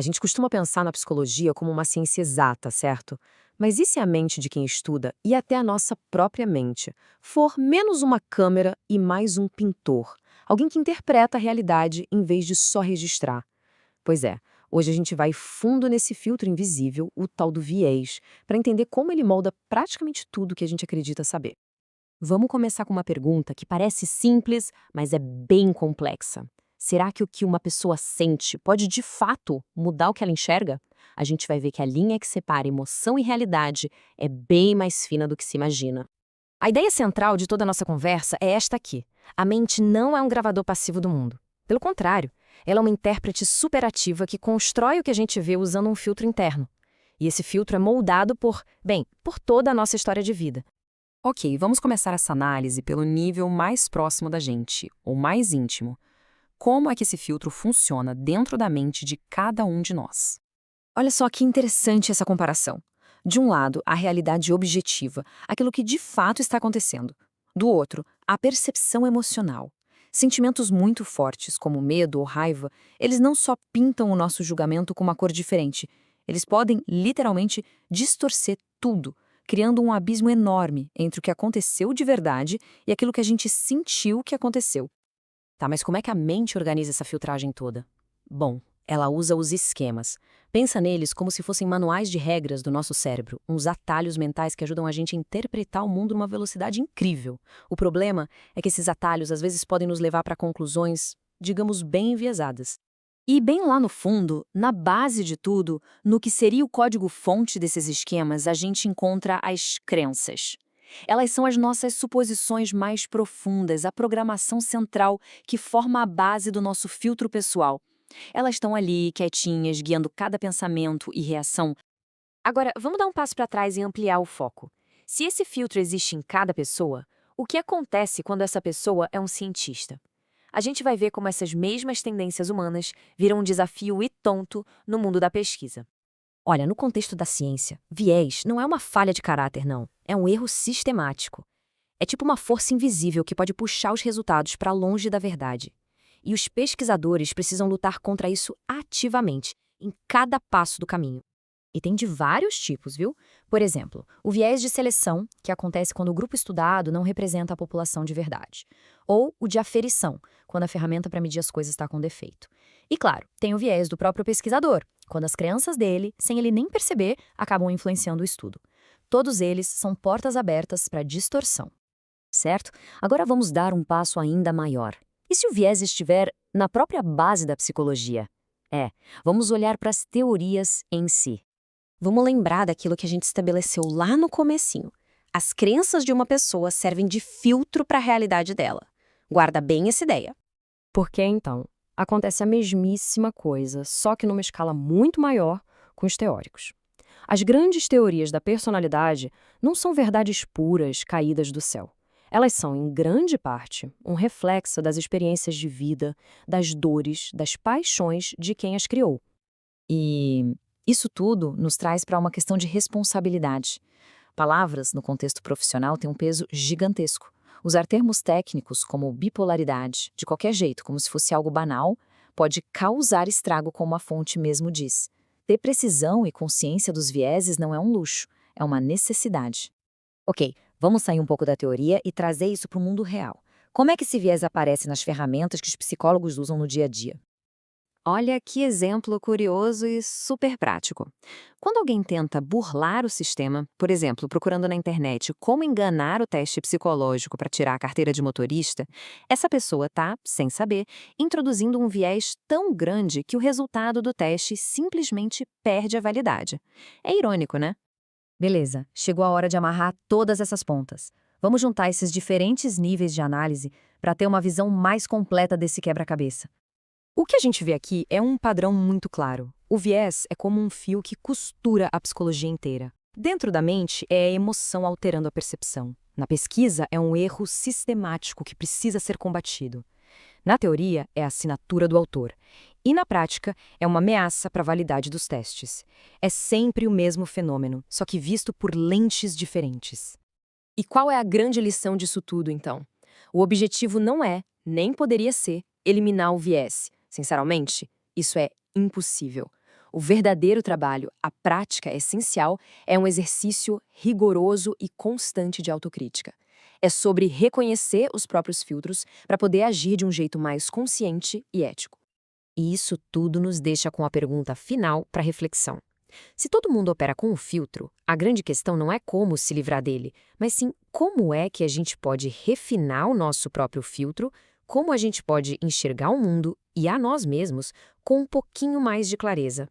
gente costuma pensar na psicologia como uma ciência exata, certo? Mas e se a mente de quem estuda, e até a nossa própria mente, for menos uma câmera e mais um pintor? Alguém que interpreta a realidade em vez de só registrar. Pois é, hoje a gente vai fundo nesse filtro invisível, o tal do viés, para entender como ele molda praticamente tudo que a gente acredita saber. Vamos começar com uma pergunta que parece simples, mas é bem complexa. Será que o que uma pessoa sente pode de fato mudar o que ela enxerga? A gente vai ver que a linha que separa emoção e realidade é bem mais fina do que se imagina. A ideia central de toda a nossa conversa é esta aqui. A mente não é um gravador passivo do mundo. Pelo contrário, ela é uma intérprete superativa que constrói o que a gente vê usando um filtro interno. E esse filtro é moldado por toda a nossa história de vida. Ok, vamos começar essa análise pelo nível mais próximo da gente, ou mais íntimo. Como é que esse filtro funciona dentro da mente de cada um de nós? Olha só que interessante essa comparação. De um lado, a realidade objetiva, aquilo que de fato está acontecendo. Do outro, a percepção emocional. Sentimentos muito fortes, como medo ou raiva, eles não só pintam o nosso julgamento com uma cor diferente, eles podem, literalmente, distorcer tudo, criando um abismo enorme entre o que aconteceu de verdade e aquilo que a gente sentiu que aconteceu. Tá, mas como é que a mente organiza essa filtragem toda? Bom, ela usa os esquemas. Pensa neles como se fossem manuais de regras do nosso cérebro, uns atalhos mentais que ajudam a gente a interpretar o mundo numa velocidade incrível. O problema é que esses atalhos às vezes podem nos levar para conclusões, digamos, bem enviesadas. E bem lá no fundo, na base de tudo, no que seria o código-fonte desses esquemas, a gente encontra as crenças. Elas são as nossas suposições mais profundas, a programação central que forma a base do nosso filtro pessoal. Elas estão ali, quietinhas, guiando cada pensamento e reação. Agora, vamos dar um passo para trás e ampliar o foco. Se esse filtro existe em cada pessoa, o que acontece quando essa pessoa é um cientista? A gente vai ver como essas mesmas tendências humanas viram um desafio e tonto no mundo da pesquisa. Olha, no contexto da ciência, viés não é uma falha de caráter, não. É um erro sistemático. É tipo uma força invisível que pode puxar os resultados para longe da verdade. E os pesquisadores precisam lutar contra isso ativamente, em cada passo do caminho. E tem de vários tipos, viu? Por exemplo, o viés de seleção, que acontece quando o grupo estudado não representa a população de verdade. Ou o de aferição, quando a ferramenta para medir as coisas está com defeito. E claro, tem o viés do próprio pesquisador, quando as crenças dele, sem ele nem perceber, acabam influenciando o estudo. Todos eles são portas abertas para distorção. Certo? Agora vamos dar um passo ainda maior. E se o viés estiver na própria base da psicologia? Vamos olhar para as teorias em si. Vamos lembrar daquilo que a gente estabeleceu lá no comecinho. As crenças de uma pessoa servem de filtro para a realidade dela. Guarda bem essa ideia. Porque então, acontece a mesmíssima coisa, só que numa escala muito maior com os teóricos. As grandes teorias da personalidade não são verdades puras caídas do céu. Elas são, em grande parte, um reflexo das experiências de vida, das dores, das paixões de quem as criou. E isso tudo nos traz para uma questão de responsabilidade. Palavras, no contexto profissional, têm um peso gigantesco. Usar termos técnicos como bipolaridade, de qualquer jeito, como se fosse algo banal, pode causar estrago, como a fonte mesmo diz. Ter precisão e consciência dos vieses não é um luxo, é uma necessidade. Ok, vamos sair um pouco da teoria e trazer isso para o mundo real. Como é que esse viés aparece nas ferramentas que os psicólogos usam no dia a dia? Olha que exemplo curioso e super prático. Quando alguém tenta burlar o sistema, por exemplo, procurando na internet como enganar o teste psicológico para tirar a carteira de motorista, essa pessoa está, sem saber, introduzindo um viés tão grande que o resultado do teste simplesmente perde a validade. É irônico, né? Beleza, chegou a hora de amarrar todas essas pontas. Vamos juntar esses diferentes níveis de análise para ter uma visão mais completa desse quebra-cabeça. O que a gente vê aqui é um padrão muito claro. O viés é como um fio que costura a psicologia inteira. Dentro da mente é a emoção alterando a percepção. Na pesquisa é um erro sistemático que precisa ser combatido. Na teoria é a assinatura do autor. E na prática é uma ameaça para a validade dos testes. É sempre o mesmo fenômeno, só que visto por lentes diferentes. E qual é a grande lição disso tudo, então? O objetivo não é, nem poderia ser, eliminar o viés. Sinceramente, isso é impossível. O verdadeiro trabalho, a prática essencial, é um exercício rigoroso e constante de autocrítica. É sobre reconhecer os próprios filtros para poder agir de um jeito mais consciente e ético. E isso tudo nos deixa com a pergunta final para reflexão. Se todo mundo opera com um filtro, a grande questão não é como se livrar dele, mas sim como é que a gente pode refinar o nosso próprio filtro, como a gente pode enxergar o mundo e a nós mesmos com um pouquinho mais de clareza.